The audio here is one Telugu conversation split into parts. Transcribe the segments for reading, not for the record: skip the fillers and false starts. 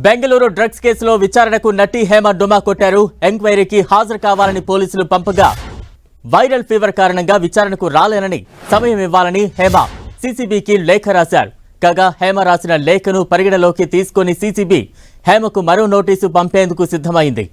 బెంగళూరు డ్రగ్స్ కేసులో విచారణకు నటి హేమ డుమా కొట్టారు. ఎంక్వైరీకి హాజరు కావాలని పోలీసులు పంపగా వైరల్ ఫీవర్ కారణంగా విచారణకు రాలేనని సమయం ఇవ్వాలని హేమ సీసీబీకి లేఖ రాశారు. కాగా హేమ రాసిన లేఖను పరిగణలోకి తీసుకుని సీసీబీ హేమకు మరో నోటీసు పంపేందుకు సిద్ధమైంది.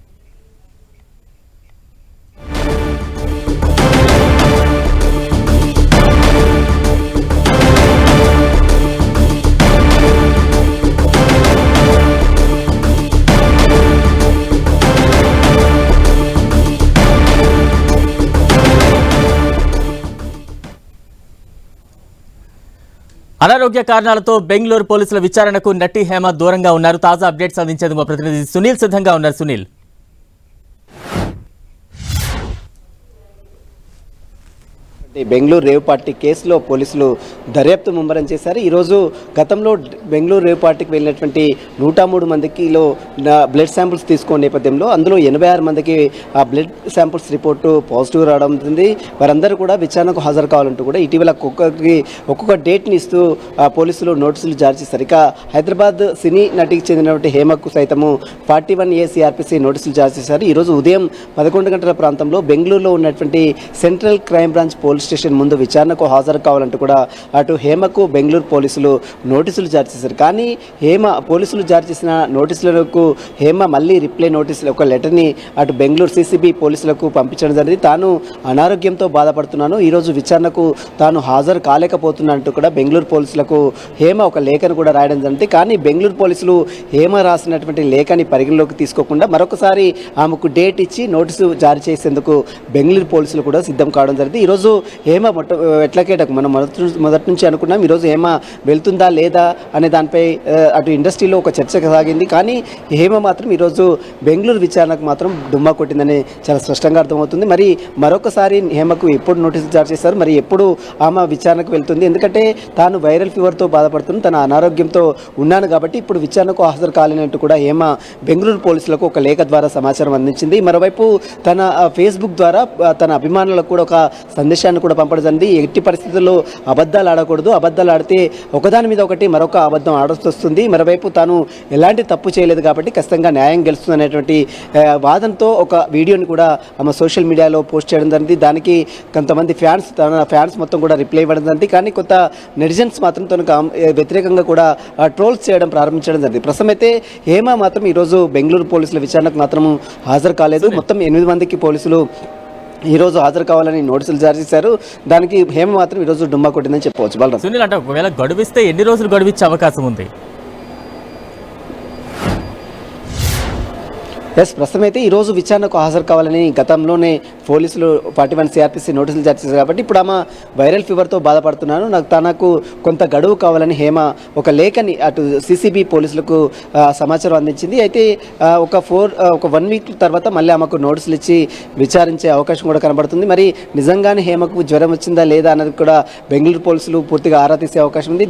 అనారోగ్య కారణాలతో బెంగళూరు పోలీసుల విచారణకు నటి హేమ దూరంగా ఉన్నారు. తాజా అప్డేట్స్ అందించేందుకు మా ప్రతినిధి సునీల్ సిద్ధంగా ఉన్నారు. సునీల్, బెంగళూరు రేవ్ పార్టీ కేసులో పోలీసులు దర్యాప్తు ముమ్మరం చేశారు. ఈరోజు గతంలో బెంగళూరు రేవ్ పార్టీకి వెళ్ళినటువంటి 103 మందికిలో బ్లడ్ శాంపుల్స్ తీసుకునే నేపథ్యంలో అందులో 86 మందికి ఆ బ్లడ్ శాంపుల్స్ రిపోర్టు పాజిటివ్ రావడం ఉంది. వారందరూ కూడా విచారణకు హాజరు కావాలంటూ కూడా ఇటీవల ఒక్కొక్క డేట్ని ఇస్తూ పోలీసులు నోటీసులు జారీ చేశారు. ఇక హైదరాబాద్ సినీ నటికి చెందినటువంటి హేమకు సైతము 41A CRPC నోటీసులు జారీ చేశారు. ఈరోజు ఉదయం 11 గంటల ప్రాంతంలో బెంగళూరులో ఉన్నటువంటి central crime branch police station ముందు విచారణకు హాజరు కావాలంటూ కూడా అటు హేమకు బెంగళూరు పోలీసులు నోటీసులు జారీ చేశారు. కానీ పోలీసులు జారీ చేసిన నోటీసులకు హేమ మళ్ళీ రిప్లై నోటీసులు ఒక లెటర్ని అటు బెంగళూరు సీసీబీ పోలీసులకు పంపించడం జరిగింది. తాను అనారోగ్యంతో బాధపడుతున్నాను, ఈరోజు విచారణకు తాను హాజరు కాలేకపోతున్నట్టు కూడా బెంగళూరు పోలీసులకు హేమ ఒక లేఖను కూడా రాయడం జరిగింది. కానీ బెంగళూరు పోలీసులు హేమ రాసినటువంటి లేఖని పరిగణలోకి తీసుకోకుండా మరొకసారి ఆమెకు డేట్ ఇచ్చి నోటీసు జారీ చేసేందుకు బెంగళూరు పోలీసులు కూడా సిద్ధం కావడం జరిగింది. ఈరోజు హేమ ఎట్లకేటకు మనం మొదటి నుంచి అనుకున్నాం ఈరోజు హేమ వెళ్తుందా లేదా అనే దానిపై అటు ఇండస్ట్రీలో ఒక చర్చ సాగింది. కానీ హేమ మాత్రం ఈరోజు బెంగళూరు విచారణకు మాత్రం డుమ్మా కొట్టిందని చాలా స్పష్టంగా అర్థమవుతుంది. మరి మరొకసారి హేమకు ఎప్పుడు నోటీసులు జారీ చేశారు, మరి ఎప్పుడు ఆమె విచారణకు వెళ్తుంది? ఎందుకంటే తాను వైరల్ ఫీవర్తో బాధపడుతుంది, తన అనారోగ్యంతో ఉన్నాను కాబట్టి ఇప్పుడు విచారణకు హాజరు కాలేనట్టు కూడా హేమ బెంగళూరు పోలీసులకు ఒక లేఖ ద్వారా సమాచారం అందించింది. మరోవైపు తన ఫేస్బుక్ ద్వారా తన అభిమానులకు కూడా ఒక సందేశాన్ని కూడా పంపడం జరిగింది. ఎట్టి పరిస్థితుల్లో అబద్ధాలు ఆడకూడదు, అబద్ధాలు ఆడితే ఒకదాని మీద ఒకటి మరొక అబద్ధం ఆడాల్సి వస్తుంది. మరోవైపు తాను ఎలాంటి తప్పు చేయలేదు కాబట్టి ఖచ్చితంగా న్యాయం గెలుస్తుంది అనేటువంటి వాదనతో ఒక వీడియోని కూడా ఆమె సోషల్ మీడియాలో పోస్ట్ చేయడం జరిగింది. దానికి కొంతమంది తన ఫ్యాన్స్ మొత్తం కూడా రిప్లై ఇవ్వడం జరిగింది. కానీ కొంత నెటిజన్స్ మాత్రం తనకు వ్యతిరేకంగా కూడా ట్రోల్స్ చేయడం ప్రారంభించడం జరిగింది. ప్రస్తుతం అయితే హేమ మాత్రం ఈరోజు బెంగళూరు పోలీసుల విచారణకు మాత్రం హాజరు కాలేదు. మొత్తం 8 మందికి పోలీసులు ఈరోజు హాజరు కావాలని నోటీసులు జారీ చేశారు. దానికి హేమ మాత్రం ఈరోజు డుమ్మా కొట్టిందని చెప్పవచ్చు. బలరాం, సునీల్, అంటే ఒకవేళ గడువిస్తే ఎన్ని రోజులు గడువిచ్చే అవకాశం ఉంది? ప్రస్తుతం అయితే ఈరోజు విచారణకు హాజరు కావాలని గతంలోనే పోలీసులు 41 CRPC నోటీసులు జారీ చేశారు. కాబట్టి ఇప్పుడు ఆమె వైరల్ ఫీవర్తో బాధపడుతున్నాను, తనకు కొంత గడువు కావాలని హేమ ఒక లేఖని అటు సీసీబీ పోలీసులకు సమాచారం అందించింది. అయితే ఒక 1 వీక్ తర్వాత మళ్ళీ ఆమెకు నోటీసులు ఇచ్చి విచారించే అవకాశం కూడా కనబడుతుంది. మరి నిజంగానే హేమకు జ్వరం వచ్చిందా లేదా అన్నది కూడా బెంగళూరు పోలీసులు పూర్తిగా ఆరా తీసే అవకాశం ఉంది.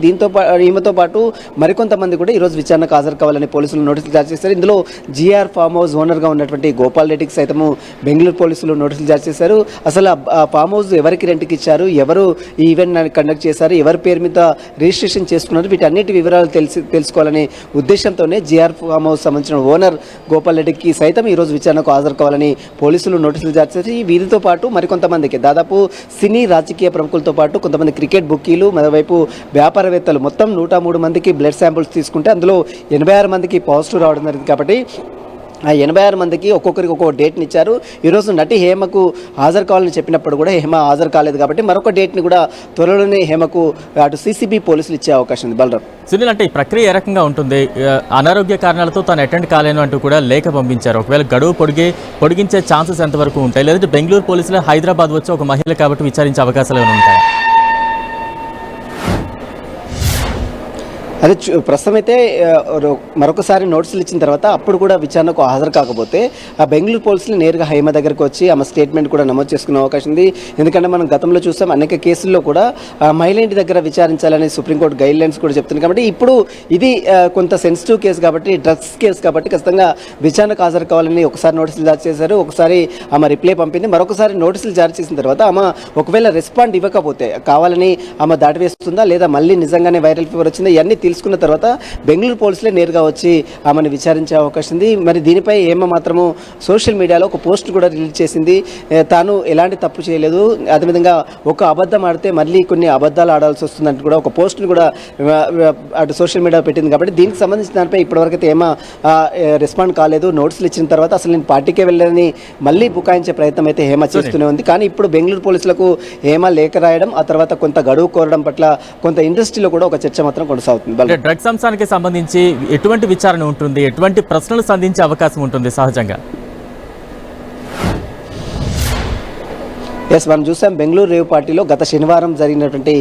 ఈమెతో పాటు మరికొంతమంది కూడా ఈరోజు విచారణకు హాజరు కావాలని పోలీసులు నోటీసులు జారీ చేశారు. ఇందులో GR ఫామ్ హౌస్ ఓనర్గా ఉన్నటువంటి గోపాల్ రెడ్డికి సైతము బెంగళూరు పోలీసులు నోటీసులు జారీ చేశారు. అసలు ఆ ఫామ్ హౌస్ ఎవరికి రెంట్కి ఇచ్చారు, ఎవరు ఈ ఈవెంట్ కండక్ట్ చేశారు, ఎవరి పేరు మీద రిజిస్ట్రేషన్ చేసుకున్నారు, వీటన్నిటి వివరాలు తెలుసుకోవాలనే ఉద్దేశంతోనే GR ఫామ్ హౌస్ సంబంధించిన ఓనర్ గోపాల్ రెడ్డికి సైతం ఈరోజు విచారణకు హాజరు కావాలని పోలీసులు నోటీసులు జారీ చేసి వీరితో పాటు మరికొంతమందికి దాదాపు సినీ రాజకీయ ప్రముఖులతో పాటు కొంతమంది క్రికెట్ బుక్కీలు, మరోవైపు వ్యాపారవేత్తలు మొత్తం 103 మందికి బ్లడ్ శాంపుల్స్ తీసుకుంటే అందులో 86 మందికి పాజిటివ్ రావడం జరిగింది. కాబట్టి ఆ 86 మందికి ఒక్కొక్కరికి ఒక్కొక్క డేట్ని ఇచ్చారు. ఈరోజు నటి హేమకు హాజరు కావాలని చెప్పినప్పుడు కూడా హేమ హాజరు కాలేదు కాబట్టి మరొక డేట్ని కూడా త్వరలోనే హేమకు అటు సీసీబీ పోలీసులు ఇచ్చే అవకాశం ఉంది. బలరాం, సునీల్, అంటే ఈ ప్రక్రియ ఏ రకంగా ఉంటుంది? అనారోగ్య కారణాలతో తాను అటెండ్ కాలేను అంటూ కూడా లేఖ పంపించారు. ఒకవేళ గడువు పొడిగించే ఛాన్సెస్ ఎంతవరకు ఉంటాయి? లేదంటే బెంగళూరు పోలీసులు హైదరాబాద్ వచ్చి ఒక మహిళ కాబట్టి విచారించే అవకాశాలు ఏమైనా ఉంటాయి? అదే ప్రస్తుతం అయితే మరొకసారి నోటీసులు ఇచ్చిన తర్వాత అప్పుడు కూడా విచారణకు హాజరు కాకపోతే ఆ బెంగళూరు పోలీసులు నేరుగా హేమ దగ్గరకు వచ్చి ఆమె స్టేట్మెంట్ కూడా నమోదు చేసుకునే అవకాశం ఉంది. ఎందుకంటే మనం గతంలో చూసాం అనేక కేసుల్లో కూడా మహిళ ఇంటి దగ్గర విచారించాలని సుప్రీంకోర్టు గైడ్ లైన్స్ కూడా చెప్తుంది. కాబట్టి ఇప్పుడు ఇది కొంత సెన్సిటివ్ కేసు కాబట్టి, డ్రగ్స్ కేసు కాబట్టి ఖచ్చితంగా విచారణకు హాజరు కావాలని ఒకసారి నోటీసులు జారీ చేశారు, ఒకసారి ఆమె రిప్లై పంపింది. మరొకసారి నోటీసులు జారీ చేసిన తర్వాత ఆమె ఒకవేళ రెస్పాండ్ ఇవ్వకపోతే కావాలని ఆమె దాటివేస్తుందా లేదా మళ్ళీ నిజంగానే వైరల్ ఫీవర్ వచ్చిందా ఇవన్నీ తెలుసుకున్న తర్వాత బెంగళూరు పోలీసులే నేరుగా వచ్చి ఆమెను విచారించే అవకాశం ఉంది. మరి దీనిపై ఏమో మాత్రము సోషల్ మీడియాలో ఒక పోస్ట్ కూడా రిలీజ్ చేసింది. తాను ఎలాంటి తప్పు చేయలేదు, అదేవిధంగా ఒక అబద్ధం ఆడితే మళ్ళీ కొన్ని అబద్ధాలు ఆడాల్సి వస్తుందంటూ కూడా ఒక పోస్ట్ని కూడా అటు సోషల్ మీడియా పెట్టింది. కాబట్టి దీనికి సంబంధించిన దానిపై ఇప్పటివరకు అయితే ఏమో రెస్పాండ్ కాలేదు. నోటీసులు ఇచ్చిన తర్వాత అసలు నేను పార్టీకే వెళ్ళాలని మళ్ళీ బుకాయించే ప్రయత్నం అయితే హేమ చేస్తూనే ఉంది. కానీ ఇప్పుడు బెంగళూరు పోలీసులకు హేమ లేఖ రాయడం, ఆ తర్వాత కొంత గడువు కోరడం పట్ల కొంత ఇండస్ట్రీలో కూడా ఒక చర్చ మాత్రం కొనసాగుతుంది. డ్రగ్స్ అంశానికి సంబంధించి ఎటువంటి విచారణ ఉంటుంది, ఎటువంటి ప్రశ్నలు సంధించే అవకాశం ఉంటుంది సహజంగా? మనం చూసాం బెంగళూరు రేవ్ పార్టీలో గత శనివారం జరిగినటువంటి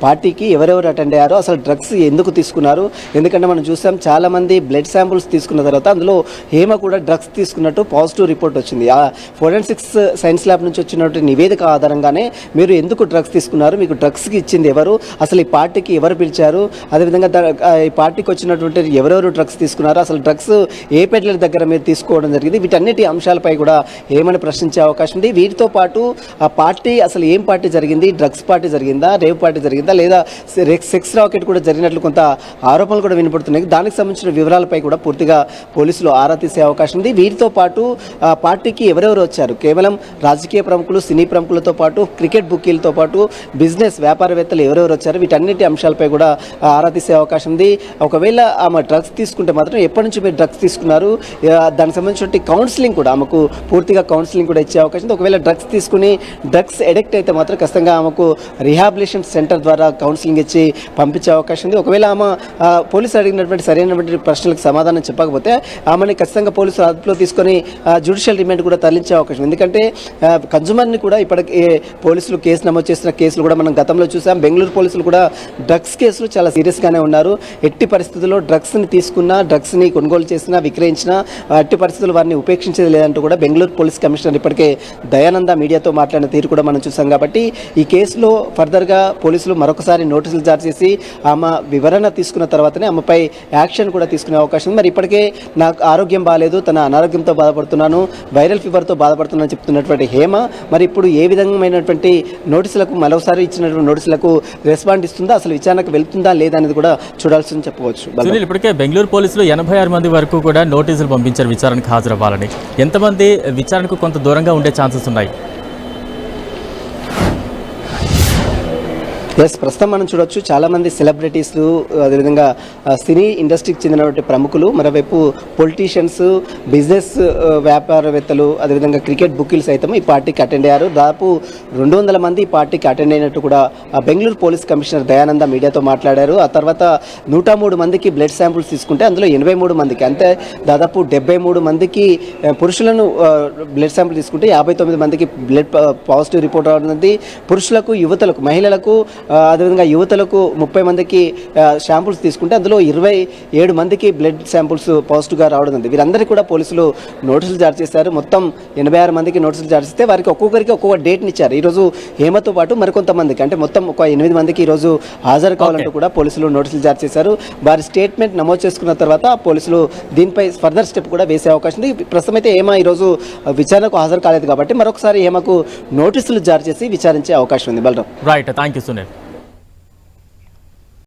పార్టీకి ఎవరెవరు అటెండ్ అయ్యారో, అసలు డ్రగ్స్ ఎందుకు తీసుకున్నారు, ఎందుకంటే మనం చూసాం చాలామంది బ్లడ్ శాంపుల్స్ తీసుకున్న తర్వాత అందులో హేమ కూడా డ్రగ్స్ తీసుకున్నట్టు పాజిటివ్ రిపోర్ట్ వచ్చింది. ఆ ఫోరెన్సిక్స్ సైన్స్ ల్యాబ్ నుంచి వచ్చినటువంటి నివేదిక ఆధారంగానే మీరు ఎందుకు డ్రగ్స్ తీసుకున్నారు, మీకు డ్రగ్స్కి ఇచ్చింది ఎవరు, అసలు ఈ పార్టీకి ఎవరు పిలిచారు, అదేవిధంగా ఈ పార్టీకి వచ్చినటువంటి ఎవరెవరు డ్రగ్స్ తీసుకున్నారు, అసలు డ్రగ్స్ ఏ పెడ్లర్ దగ్గర మీరు తీసుకోవడం జరిగింది, వీటన్నిటి అంశాలపై కూడా హేమని ప్రశ్నించే అవకాశం ఉంది. వీటితో పాటు ఆ పార్టీ అసలు ఏం పార్టీ జరిగింది, డ్రగ్స్ పార్టీ జరిగిందా, రేవ్ పార్టీ జరిగిందా, లేదా సెక్స్ రాకెట్ కూడా జరిగినట్లు కొంత ఆరోపణలు కూడా వినపడుతున్నాయి. దానికి సంబంధించిన వివరాలపై కూడా పూర్తిగా పోలీసులు ఆరా తీసే అవకాశం ఉంది. వీటితో పాటు పార్టీకి ఎవరెవరు వచ్చారు, కేవలం రాజకీయ ప్రముఖులు, సినీ ప్రముఖులతో పాటు క్రికెట్ బుకీలతో పాటు బిజినెస్ వ్యాపారవేత్తలు ఎవరెవరు వచ్చారు, వీటన్నిటి అంశాలపై కూడా ఆరా తీసే అవకాశం ఉంది. ఒకవేళ ఆమె డ్రగ్స్ తీసుకుంటే మాత్రం ఎప్పటి నుంచి మీరు డ్రగ్స్ తీసుకున్నారు, దానికి సంబంధించిన కౌన్సిలింగ్ కూడా ఆమెకు పూర్తిగా కౌన్సిలింగ్ కూడా ఇచ్చే అవకాశం ఉంది. ఒకవేళ డ్రగ్స్ తీసుకుని డ్రగ్స్ ఎడిక్ట్ అయితే మాత్రం ఖచ్చితంగా ఆమెకు రిహాబిలిటేషన్ సెంటర్ ద్వారా కౌన్సిలింగ్ ఇచ్చి పంపించే అవకాశం ఉంది. ఒకవేళ ఆమె పోలీసులు అడిగినటువంటి సరైనటువంటి ప్రశ్నలకు సమాధానం చెప్పకపోతే ఆమెని ఖచ్చితంగా పోలీసులు అదుపులో తీసుకొని జ్యుడిషియల్ రిమాండ్ కూడా తరలించే అవకాశం. ఎందుకంటే కన్జ్యూమర్ని కూడా ఇప్పటికే పోలీసులు కేసు నమోదు చేసిన కేసులు కూడా మనం గతంలో చూసాం. బెంగళూరు పోలీసులు కూడా డ్రగ్స్ కేసులు చాలా సీరియస్గానే ఉన్నారు. ఎట్టి పరిస్థితుల్లో డ్రగ్స్ని తీసుకున్నా, డ్రగ్స్ని కొనుగోలు చేసినా, విక్రయించినా ఎట్టి పరిస్థితుల్లో వారిని ఉపేక్షించేది లేదంటూ కూడా బెంగళూరు పోలీస్ కమిషనర్ ఇప్పటికే దయానంద మీడియాతో మాట్లాడిన తీరు కూడా మనం చూసాం. కాబట్టి ఈ కేసులో ఫర్దర్గా పోలీసులు మరొకసారి నోటీసులు జారీ చేసి ఆమె వివరణ తీసుకున్న తర్వాతనే ఆమెపై యాక్షన్ కూడా తీసుకునే అవకాశం ఉంది. మరి ఇప్పటికే నాకు ఆరోగ్యం బాగాలేదు, తన అనారోగ్యంతో బాధపడుతున్నాను, వైరల్ ఫీవర్తో బాధపడుతున్నాను చెప్తున్నటువంటి హేమ మరి ఇప్పుడు ఏ విధమైనటువంటి నోటీసులకు మరోసారి ఇచ్చినటువంటి నోటీసులకు రెస్పాండ్ ఇస్తుందా, అసలు విచారణకు వెళ్తుందా లేదా అనేది కూడా చూడాల్సిందని చెప్పవచ్చు. ఇప్పటికే బెంగళూరు పోలీసులు 86 మంది వరకు కూడా నోటీసులు పంపించారు విచారణకు హాజరవ్వాలని. ఎంతమంది విచారణకు కొంత దూరంగా ఉండే ఛాన్సెస్ ఉన్నాయి? ప్రస్తుతం మనం చూడొచ్చు చాలామంది సెలబ్రిటీస్, అదేవిధంగా సినీ ఇండస్ట్రీకి చెందినటువంటి ప్రముఖులు, మరోవైపు పొలిటీషియన్స్, బిజినెస్ వ్యాపారవేత్తలు, అదేవిధంగా క్రికెట్ బుకీలు సైతం ఈ పార్టీకి అటెండ్ అయ్యారు. దాదాపు 200 మంది ఈ పార్టీకి అటెండ్ అయినట్టు కూడా బెంగళూరు పోలీస్ కమిషనర్ దయానంద మీడియాతో మాట్లాడారు. ఆ తర్వాత 103 మందికి బ్లడ్ శాంపుల్స్ తీసుకుంటే అందులో 83 మందికి, అంటే దాదాపు 73 మందికి పురుషులను బ్లడ్ శాంపుల్ తీసుకుంటే 59 మందికి బ్లడ్ పాజిటివ్ రిపోర్ట్ రావడం. పురుషులకు, యువతలకు, మహిళలకు, అదేవిధంగా యువతలకు 30 మందికి శాంపుల్స్ తీసుకుంటే అందులో 27 మందికి బ్లడ్ శాంపుల్స్ పాజిటివ్గా రావడం ఉంది. వీరందరికీ కూడా పోలీసులు నోటీసులు జారీ చేశారు. మొత్తం 86 మందికి నోటీసులు జారీ చేస్తే వారికి ఒక్కొక్కరికి ఒక్కొక్క డేట్ని ఇచ్చారు. ఈరోజు హేమతో పాటు మరికొంతమందికి, అంటే మొత్తం ఒక 8 మందికి ఈరోజు హాజరు కావాలంటూ కూడా పోలీసులు నోటీసులు జారీ చేశారు. వారి స్టేట్మెంట్ నమోదు చేసుకున్న తర్వాత పోలీసులు దీనిపై ఫర్దర్ స్టెప్ కూడా వేసే అవకాశం ఉంది. ప్రస్తుతం అయితే హేమ ఈరోజు విచారణకు హాజరు కాలేదు కాబట్టి మరొకసారి హేమకు నోటీసులు జారీ చేసి విచారించే అవకాశం ఉంది. Balram. Right, thank you Sunil.